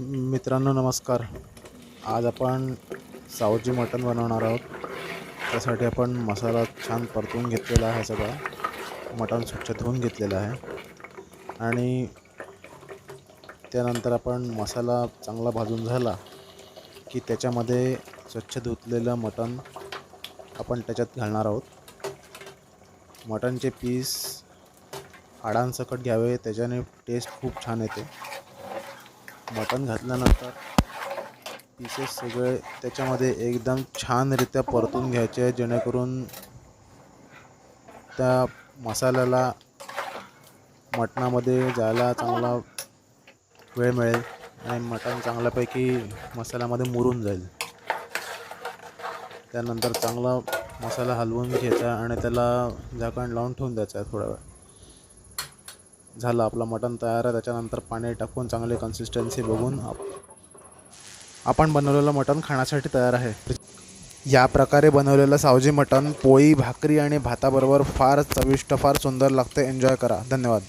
मित्रांनो नमस्कार. आज आपण सावजी मटण बनवणार आहोत. त्यासाठी आपण मसाला छान परतून घेतलेला आहे. सगळा मटण स्वच्छ धुवून घेतलेला आहे आणि त्यानंतर आपण मसाला चांगला भाजून झाला की त्याच्यामध्ये स्वच्छ धुतलेलं मटण आपण त्याच्यात घालणार आहोत. मटणचे पीस हाडांसकट घ्यावे, त्याच्याने टेस्ट खूप छान येते. मटण घातल्यानंतर पीसेस सगळे त्याच्यामध्ये एकदम छानरित्या परतून घ्यायचे, जेणेकरून त्या मसाल्याला मटणामध्ये जायला चांगला वेळ मिळेल आणि मटण चांगल्यापैकी मसाल्यामध्ये मुरून जाईल. त्यानंतर चांगला मसाला हलवून घ्यायचा आणि त्याला झाकण लावून ठेवून द्यायचा आहे थोडा वेळ. झालं आपलं मटण तयार आहे. त्याच्यानंतर पाणी टाकून चांगली कन्सिस्टन्सी बघून आपण बनवलेलं मटण खाण्यासाठी तयार आहे. या प्रकारे बनवलेलं सावजी मटण पोळी, भाकरी आणि भाताबरोबर फार चविष्ट, फार सुंदर लागते. एन्जॉय करा. धन्यवाद.